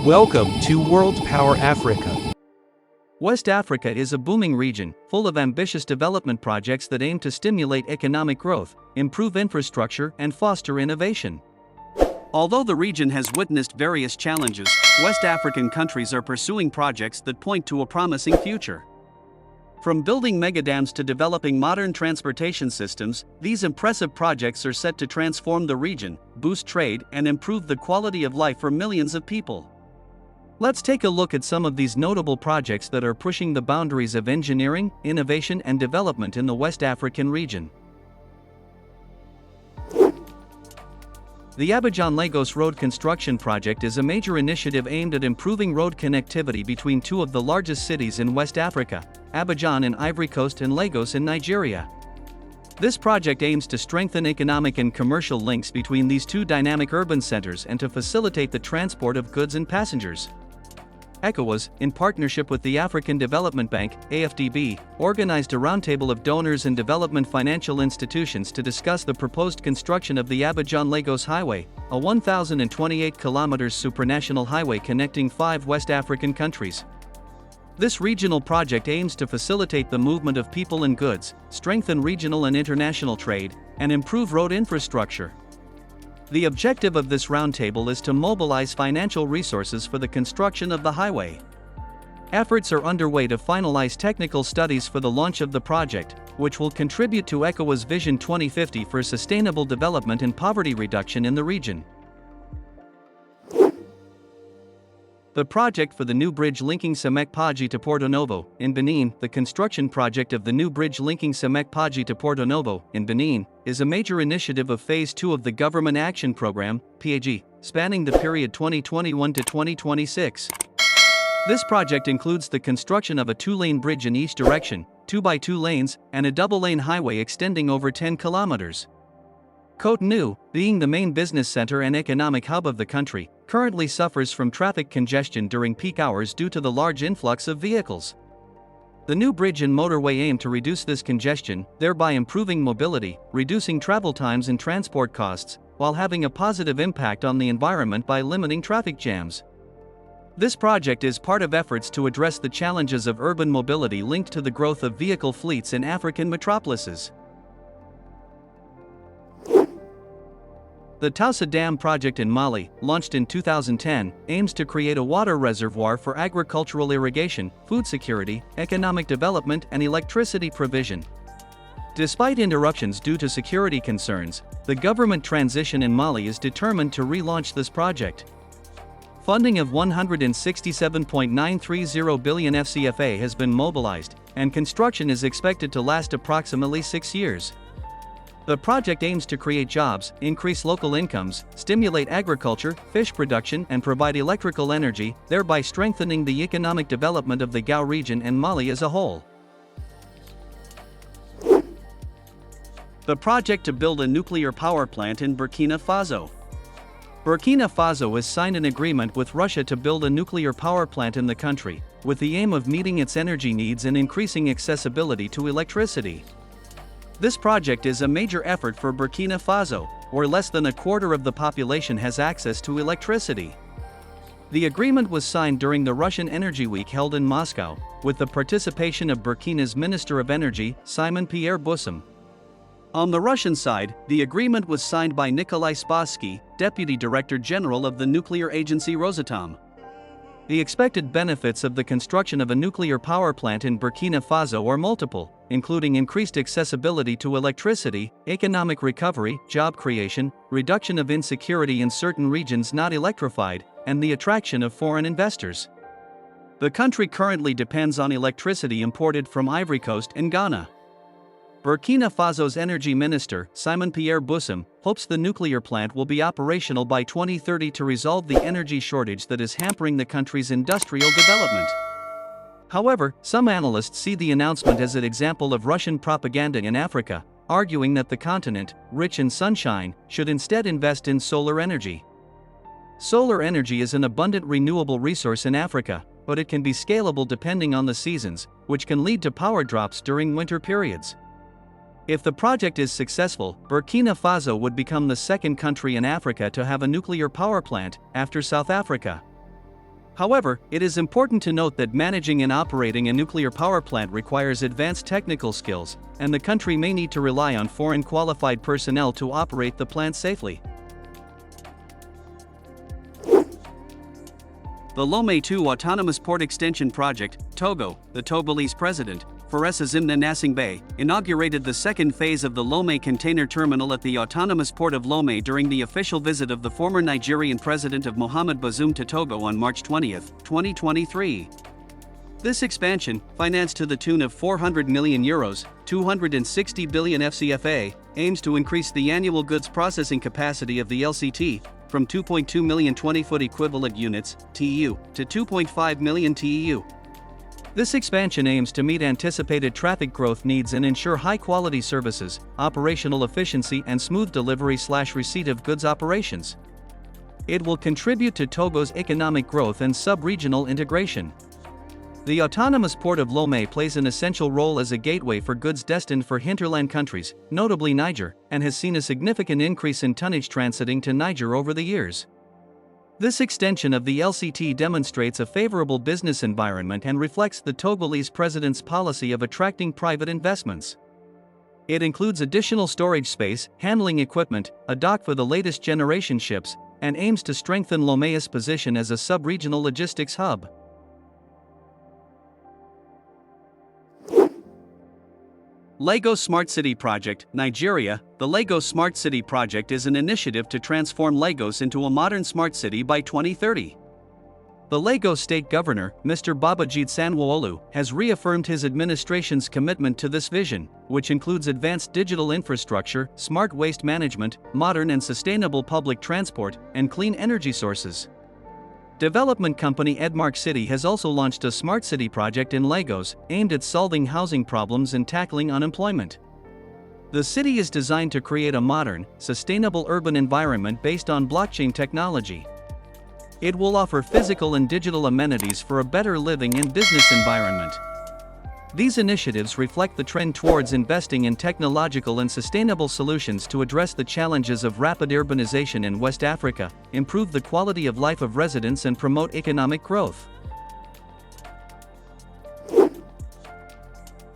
Welcome to World Power Africa. West Africa is a booming region, full of ambitious development projects that aim to stimulate economic growth, improve infrastructure, and foster innovation. Although the region has witnessed various challenges, West African countries are pursuing projects that point to a promising future. From building megadams to developing modern transportation systems, these impressive projects are set to transform the region, boost trade, and improve the quality of life for millions of people. Let's take a look at some of these notable projects that are pushing the boundaries of engineering, innovation, and development in the West African region. The Abidjan-Lagos Road Construction Project is a major initiative aimed at improving road connectivity between two of the largest cities in West Africa, Abidjan in Ivory Coast and Lagos in Nigeria. This project aims to strengthen economic and commercial links between these two dynamic urban centers and to facilitate the transport of goods and passengers. ECOWAS, in partnership with the African Development Bank, AFDB, organized a roundtable of donors and development financial institutions to discuss the proposed construction of the Abidjan-Lagos Highway, a 1,028 km supranational highway connecting 5 West African countries. This regional project aims to facilitate the movement of people and goods, strengthen regional and international trade, and improve road infrastructure. The objective of this roundtable is to mobilize financial resources for the construction of the highway. Efforts are underway to finalize technical studies for the launch of the project, which will contribute to ECOWAS Vision 2050 for sustainable development and poverty reduction in the region. The project for the new bridge linking Semek-Padji to Porto Novo, in Benin. The construction project of the new bridge linking Semek-Padji to Porto Novo, in Benin, is a major initiative of Phase 2 of the Government Action Program, PAG, spanning the period 2021 to 2026. This project includes the construction of a 2-lane bridge in each direction, 2x2 lanes, and a double-lane highway extending over 10 kilometers. Cotonou, being the main business center and economic hub of the country, currently suffers from traffic congestion during peak hours due to the large influx of vehicles. The new bridge and motorway aim to reduce this congestion, thereby improving mobility, reducing travel times and transport costs, while having a positive impact on the environment by limiting traffic jams. This project is part of efforts to address the challenges of urban mobility linked to the growth of vehicle fleets in African metropolises. The Tadema Dam project in Mali, launched in 2010, aims to create a water reservoir for agricultural irrigation, food security, economic development, and electricity provision. Despite interruptions due to security concerns, the government transition in Mali is determined to relaunch this project. Funding of 167.930 billion FCFA has been mobilized, and construction is expected to last approximately 6 years. The project aims to create jobs, increase local incomes, stimulate agriculture, fish production, and provide electrical energy, thereby strengthening the economic development of the Gao region and Mali as a whole. The project to build a nuclear power plant in Burkina Faso. Burkina Faso has signed an agreement with Russia to build a nuclear power plant in the country, with the aim of meeting its energy needs and increasing accessibility to electricity. This project is a major effort for Burkina Faso, where less than a quarter of the population has access to electricity. The agreement was signed during the Russian Energy Week held in Moscow, with the participation of Burkina's Minister of Energy, Simon Pierre Bussum. On the Russian side, the agreement was signed by Nikolai Spassky, Deputy Director General of the nuclear agency Rosatom. The expected benefits of the construction of a nuclear power plant in Burkina Faso are multiple, including increased accessibility to electricity, economic recovery, job creation, reduction of insecurity in certain regions not electrified, and the attraction of foreign investors. The country currently depends on electricity imported from Ivory Coast and Ghana. Burkina Faso's Energy Minister, Simon Pierre Bussum, hopes the nuclear plant will be operational by 2030 to resolve the energy shortage that is hampering the country's industrial development. However, some analysts see the announcement as an example of Russian propaganda in Africa, arguing that the continent, rich in sunshine, should instead invest in solar energy. Solar energy is an abundant renewable resource in Africa, but it can be scalable depending on the seasons, which can lead to power drops during winter periods. If the project is successful, Burkina Faso would become the second country in Africa to have a nuclear power plant, after South Africa. However, it is important to note that managing and operating a nuclear power plant requires advanced technical skills, and the country may need to rely on foreign qualified personnel to operate the plant safely. The Lomé II Autonomous Port Extension Project, Togo, the Togolese president, Fares Azimna Nasingbe, inaugurated the second phase of the Lomé container terminal at the autonomous port of Lomé during the official visit of the former Nigerian president of Mohamed Bazoum to Togo on March 20, 2023. This expansion, financed to the tune of €400 million, 260 billion FCFA, aims to increase the annual goods processing capacity of the LCT from 2.2 million 20-foot equivalent units (TEU) to 2.5 million TEU. This expansion aims to meet anticipated traffic growth needs and ensure high-quality services, operational efficiency and smooth delivery/receipt of goods operations. It will contribute to Togo's economic growth and sub-regional integration. The autonomous port of Lomé plays an essential role as a gateway for goods destined for hinterland countries, notably Niger, and has seen a significant increase in tonnage transiting to Niger over the years. This extension of the LCT demonstrates a favorable business environment and reflects the Togolese president's policy of attracting private investments. It includes additional storage space, handling equipment, a dock for the latest generation ships, and aims to strengthen Lomé's position as a sub-regional logistics hub. Lagos Smart City Project, Nigeria. The Lagos Smart City Project is an initiative to transform Lagos into a modern smart city by 2030. The Lagos State Governor, Mr. Babajide Sanwo-Olu, has reaffirmed his administration's commitment to this vision, which includes advanced digital infrastructure, smart waste management, modern and sustainable public transport, and clean energy sources. Development company Edmark City has also launched a smart city project in Lagos, aimed at solving housing problems and tackling unemployment. The city is designed to create a modern, sustainable urban environment based on blockchain technology. It will offer physical and digital amenities for a better living and business environment. These initiatives reflect the trend towards investing in technological and sustainable solutions to address the challenges of rapid urbanization in West Africa, improve the quality of life of residents and promote economic growth.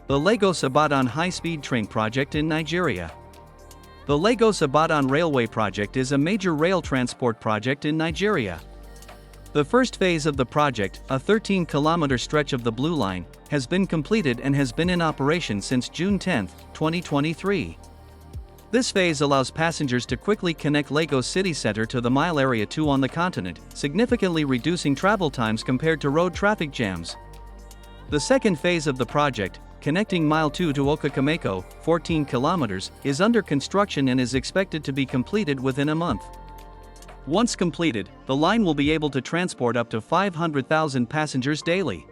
The Lagos-Ibadan High-Speed Train Project in Nigeria. The Lagos-Ibadan Railway Project is a major rail transport project in Nigeria. The first phase of the project, a 13-kilometer stretch of the Blue Line, has been completed and has been in operation since June 10, 2023. This phase allows passengers to quickly connect Lagos city center to the Mile Area 2 on the continent, significantly reducing travel times compared to road traffic jams. The second phase of the project, connecting Mile 2 to Okakameko, 14 kilometers, is under construction and is expected to be completed within a month. Once completed, the line will be able to transport up to 500,000 passengers daily.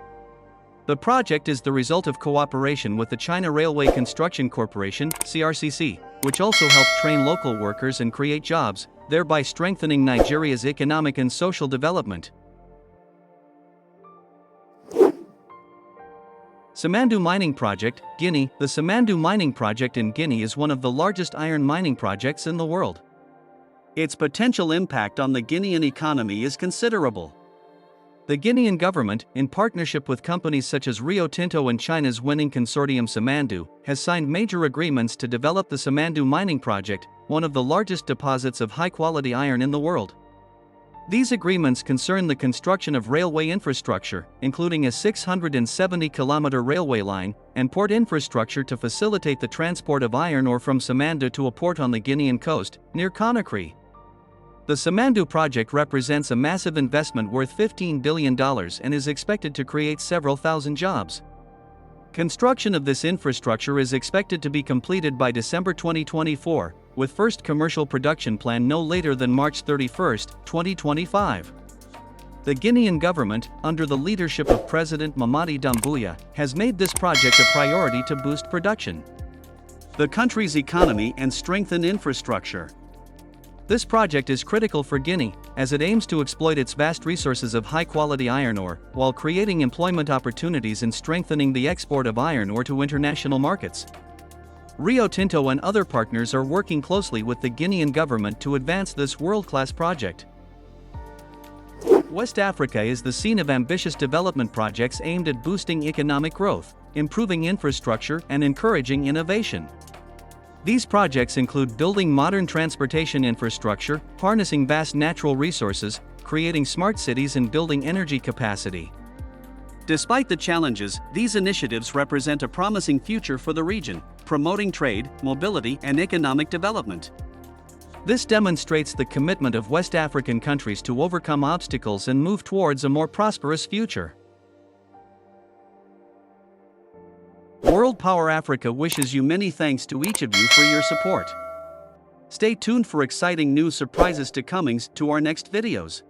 The project is the result of cooperation with the China Railway Construction Corporation, CRCC, which also helped train local workers and create jobs, thereby strengthening Nigeria's economic and social development. Sandu Mining Project, Guinea. The Sandu Mining Project in Guinea is one of the largest iron mining projects in the world. Its potential impact on the Guinean economy is considerable. The Guinean government, in partnership with companies such as Rio Tinto and China's winning consortium Sandu, has signed major agreements to develop the Sandu Mining Project, one of the largest deposits of high-quality iron in the world. These agreements concern the construction of railway infrastructure, including a 670-kilometer railway line, and port infrastructure to facilitate the transport of iron ore from Sandu to a port on the Guinean coast, near Conakry. The Sandu project represents a massive investment worth $15 billion and is expected to create several thousand jobs. Construction of this infrastructure is expected to be completed by December 2024, with first commercial production planned no later than March 31, 2025. The Guinean government, under the leadership of President Mamadi Doumbouya, has made this project a priority to boost production, the country's economy and strengthen infrastructure. This project is critical for Guinea, as it aims to exploit its vast resources of high-quality iron ore, while creating employment opportunities and strengthening the export of iron ore to international markets. Rio Tinto and other partners are working closely with the Guinean government to advance this world-class project. West Africa is the scene of ambitious development projects aimed at boosting economic growth, improving infrastructure, and encouraging innovation. These projects include building modern transportation infrastructure, harnessing vast natural resources, creating smart cities, and building energy capacity. Despite the challenges, these initiatives represent a promising future for the region, promoting trade, mobility, and economic development. This demonstrates the commitment of West African countries to overcome obstacles and move towards a more prosperous future. World Power Africa wishes you many thanks to each of you for your support. Stay tuned for exciting new surprises to coming to our next videos.